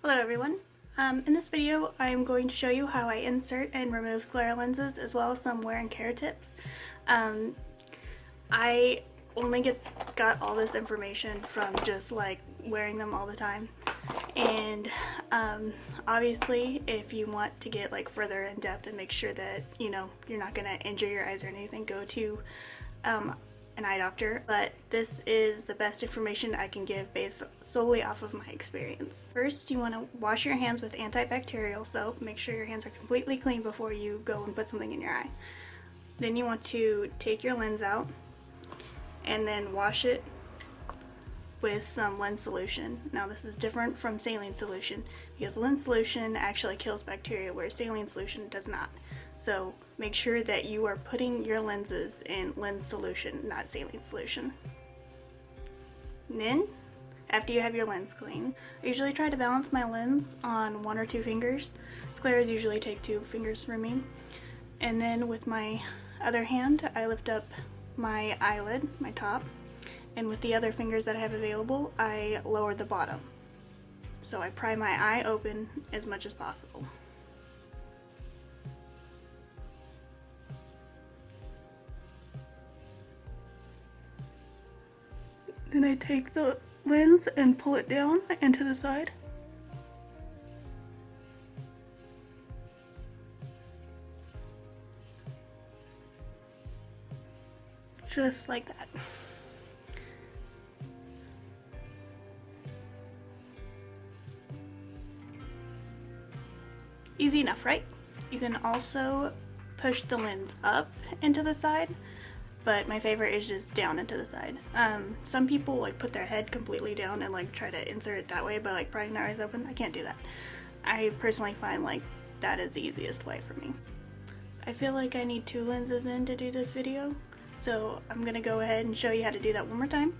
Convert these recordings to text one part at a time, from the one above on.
Hello everyone. In this video I'm going to show you how I insert and remove sclera lenses as well as some wear and care tips. I only got all this information from just like wearing them all the time, and obviously if you want to get like further in depth and make sure that you're not going to injure your eyes or anything, go to an eye doctor, but this is the best information I can give based solely off of my experience. First, you want to wash your hands with antibacterial soap. Make sure your hands are completely clean before you go and put something in your eye. Then you want to take your lens out and then wash it with some lens solution. Now this is different from saline solution because lens solution actually kills bacteria, whereas saline solution does not. So make sure that you are putting your lenses in lens solution, not saline solution. And then, after you have your lens clean, I usually try to balance my lens on 1 or 2 fingers. Scleras usually take 2 fingers for me. And then with my other hand, I lift up my eyelid, my top, and with the other fingers that I have available, I lower the bottom. So I pry my eye open as much as possible. Then I take the lens and pull it down into the side. Just like that. Easy enough, right? You can also push the lens up into the side, but my favorite is just down into the side. Some people like put their head completely down and like try to insert it that way by like prying their eyes open. I can't do that. I personally find like that is the easiest way for me. I feel like I need 2 lenses in to do this video, so I'm gonna go ahead and show you how to do that one more time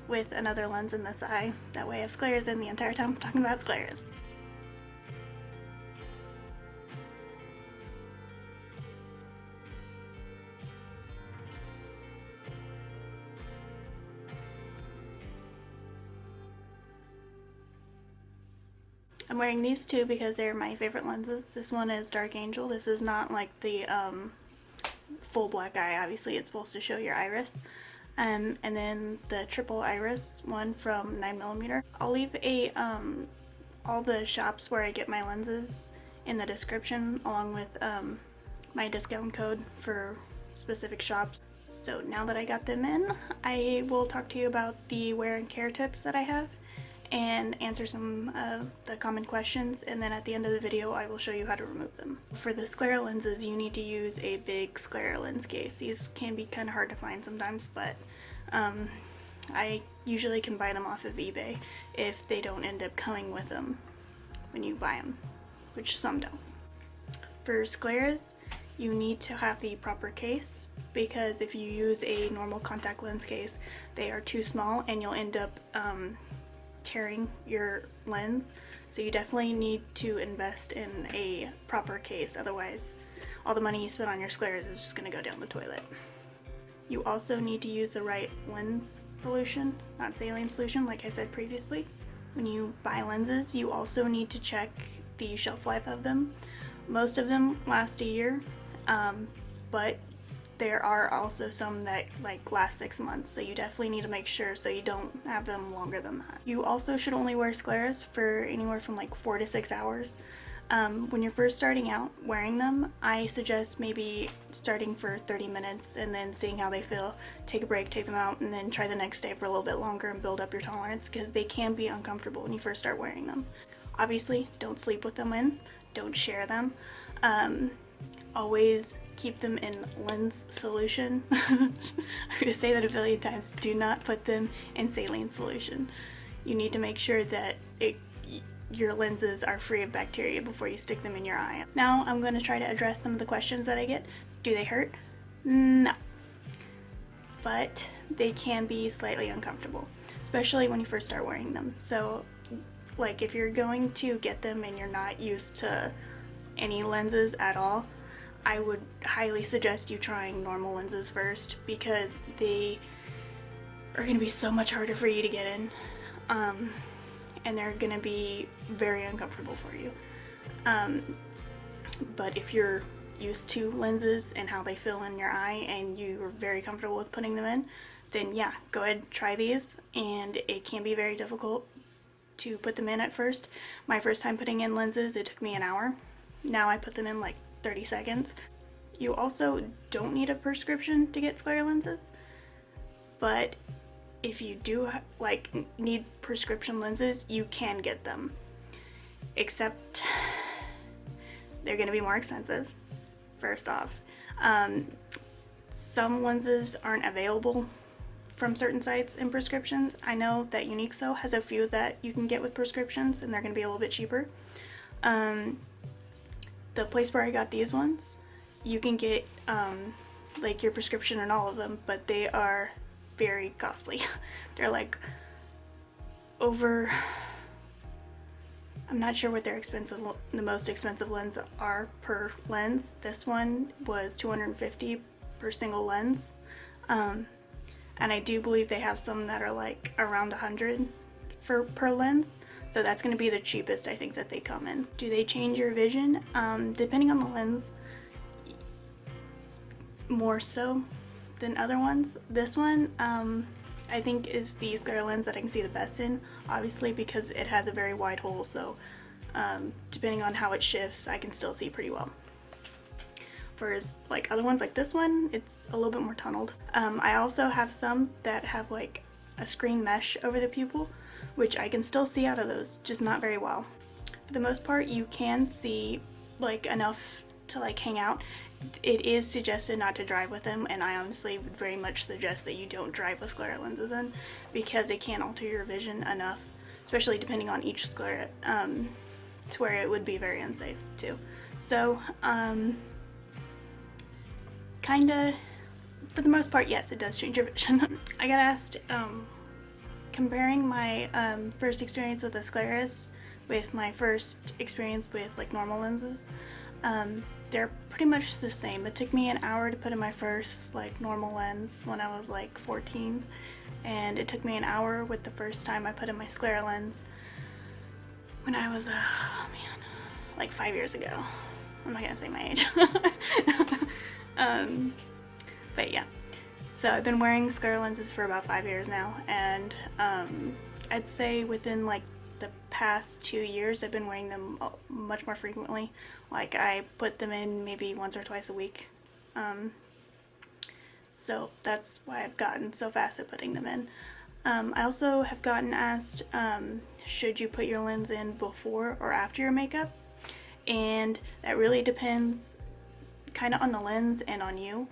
with another lens in this eye. That way I have scleras in the entire time I'm talking about scleras. I'm wearing these 2 because they're my favorite lenses. This one is Dark Angel. This is not like the full black eye. Obviously it's supposed to show your iris. And then the triple iris one from 9mm. I'll leave all the shops where I get my lenses in the description, along with my discount code for specific shops. So now that I got them in, I will talk to you about the wear and care tips that I have and answer some of the common questions, and then at the end of the video I will show you how to remove them. For the sclera lenses, you need to use a big sclera lens case. These can be kind of hard to find sometimes, but I usually can buy them off of eBay if they don't end up coming with them when you buy them, which some don't. For scleras, you need to have the proper case, because if you use a normal contact lens case, they are too small and you'll end up tearing your lens. So you definitely need to invest in a proper case, otherwise all the money you spend on your scleras is just going to go down the toilet. You also need to use the right lens solution, not saline solution like I said previously. When you buy lenses, you also need to check the shelf life of them. Most of them last a year, but there are also some that like last 6 months, so you definitely need to make sure so you don't have them longer than that. You also should only wear scleras for anywhere from like 4 to 6 hours. When you're first starting out wearing them, I suggest maybe starting for 30 minutes and then seeing how they feel. Take a break, take them out, and then try the next day for a little bit longer and build up your tolerance, because they can be uncomfortable when you first start wearing them. Obviously, don't sleep with them in, don't share them. Always keep them in lens solution. I'm going to say that a billion times. Do not put them in saline solution. You need to make sure that your lenses are free of bacteria before you stick them in your eye. Now I'm going to try to address some of the questions that I get. Do they hurt? No. But they can be slightly uncomfortable, especially when you first start wearing them. So like if you're going to get them and you're not used to any lenses at all, I would highly suggest you trying normal lenses first, because they are going to be so much harder for you to get in. and they're going to be very uncomfortable for you. But if you're used to lenses and how they feel in your eye and you're very comfortable with putting them in, then yeah, go ahead and try these. And it can be very difficult to put them in at first. My first time putting in lenses, it took me an hour. Now I put them in like 30 seconds. You also don't need a prescription to get sclera lenses, but if you do like need prescription lenses, you can get them, except they're going to be more expensive. First off, some lenses aren't available from certain sites in prescriptions. I know that UniQso has a few that you can get with prescriptions, and they're going to be a little bit cheaper. The place where I got these ones, you can get like your prescription on all of them, but they are very costly. They're like over, I'm not sure what their the most expensive lens are per lens. This one was $250 per single lens, and I do believe they have some that are like around $100 per lens. So that's going to be the cheapest I think that they come in. Do they change your vision? Depending on the lens, more so than other ones. This one I think is the sclera lens that I can see the best in, obviously because it has a very wide hole, so depending on how it shifts, I can still see pretty well. Whereas like other ones like this one, it's a little bit more tunneled. I also have some that have like a screen mesh over the pupil, which I can still see out of those, just not very well. For the most part, you can see like enough to like hang out. It is suggested not to drive with them, and I honestly would very much suggest that you don't drive with sclera lenses in, because it can alter your vision enough, especially depending on each sclera, to where it would be very unsafe too. So kinda, for the most part, yes, it does change your vision. I got asked, comparing my first experience with the scleras with my first experience with like normal lenses, they're pretty much the same. It took me an hour to put in my first like normal lens when I was like 14, and it took me an hour with the first time I put in my sclera lens when I was, oh man, like 5 years ago. I'm not gonna say my age. But yeah, so I've been wearing sclera lenses for about 5 years now, and I'd say within like the past 2 years I've been wearing them much more frequently. Like I put them in maybe once or twice a week, so that's why I've gotten so fast at putting them in. I also have gotten asked, should you put your lens in before or after your makeup, and that really depends kind of on the lens and on you,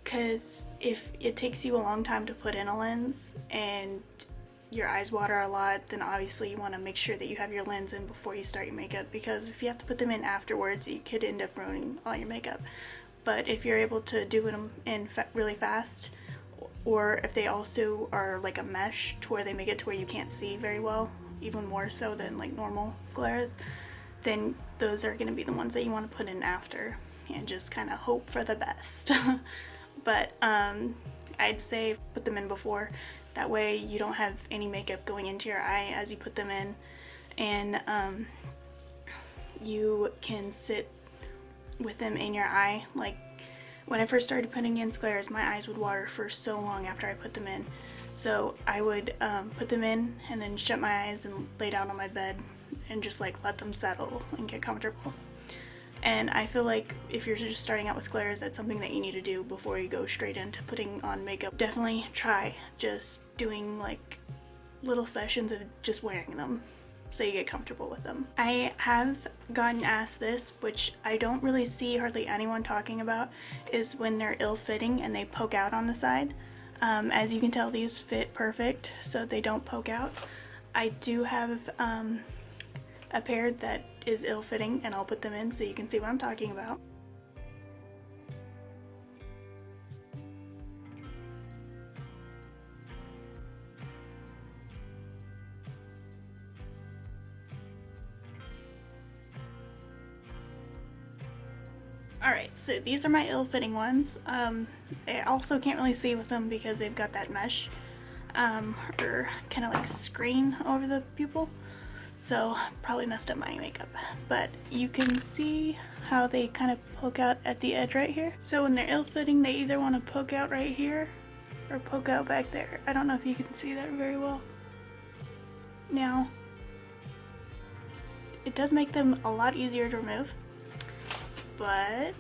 because if it takes you a long time to put in a lens and your eyes water a lot, then obviously you want to make sure that you have your lens in before you start your makeup, because if you have to put them in afterwards, you could end up ruining all your makeup. But if you're able to do them in really fast, or if they also are like a mesh to where they make it to where you can't see very well, even more so than like normal scleras, then those are going to be the ones that you want to put in after and just kind of hope for the best. But I'd say put them in before. That way you don't have any makeup going into your eye as you put them in, and you can sit with them in your eye. Like when I first started putting in scleras, my eyes would water for so long after I put them in. So I would put them in and then shut my eyes and lay down on my bed and just like let them settle and get comfortable. And I feel like if you're just starting out with scleras, that's something that you need to do before you go straight into putting on makeup. Definitely try just doing like little sessions of just wearing them so you get comfortable with them. I have gotten asked this, which I don't really see hardly anyone talking about, is when they're ill-fitting and they poke out on the side. As you can tell, these fit perfect, so they don't poke out. I do have a pair that is ill-fitting, and I'll put them in so you can see what I'm talking about. Alright, so these are my ill-fitting ones. I also can't really see with them because they've got that mesh. or kind of like screen over the pupil. So probably messed up my makeup, but you can see how they kind of poke out at the edge right here. So when they're ill-fitting, they either want to poke out right here or poke out back there. I don't know if you can see that very well. Now, it does make them a lot easier to remove, but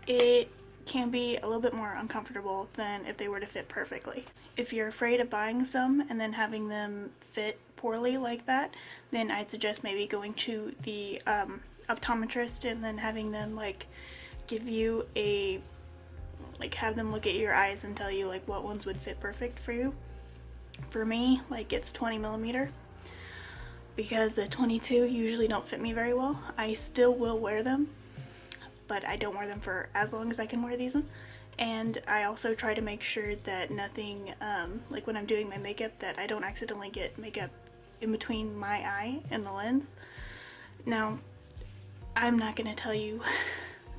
it can be a little bit more uncomfortable than if they were to fit perfectly. If you're afraid of buying some and then having them fit poorly like that, then I'd suggest maybe going to the optometrist and then having them like give you a, like have them look at your eyes and tell you like what ones would fit perfect for you. For me, like it's 20mm because the 22 usually don't fit me very well. I still will wear them, but I don't wear them for as long as I can wear these ones. And I also try to make sure that nothing, like when I'm doing my makeup, that I don't accidentally get makeup in between my eye and the lens. Now, I'm not going to tell you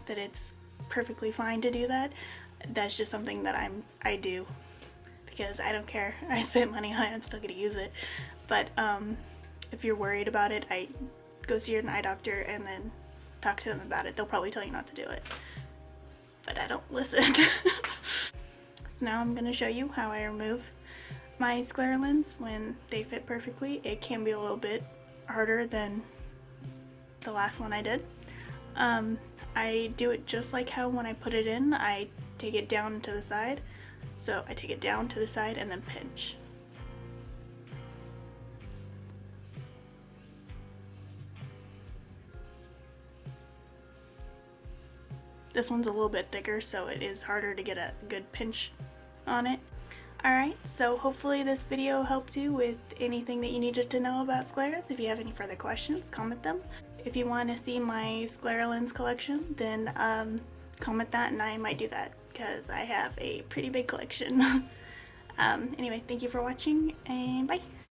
that it's perfectly fine to do that. That's just something that I do because I don't care. I spent money on it, I'm still going to use it. But if you're worried about it, I go see an eye doctor and then talk to them about it. They'll probably tell you not to do it, but I don't listen. So now I'm going to show you how I remove my sclera lens when they fit perfectly. It can be a little bit harder than the last one I did. I do it just like how when I put it in, I take it down to the side. So I take it down to the side and then pinch. This one's a little bit thicker, so it is harder to get a good pinch on it. Alright, so hopefully this video helped you with anything that you needed to know about scleras. If you have any further questions, comment them. If you want to see my sclera lens collection, then comment that and I might do that because I have a pretty big collection. Anyway, thank you for watching and bye!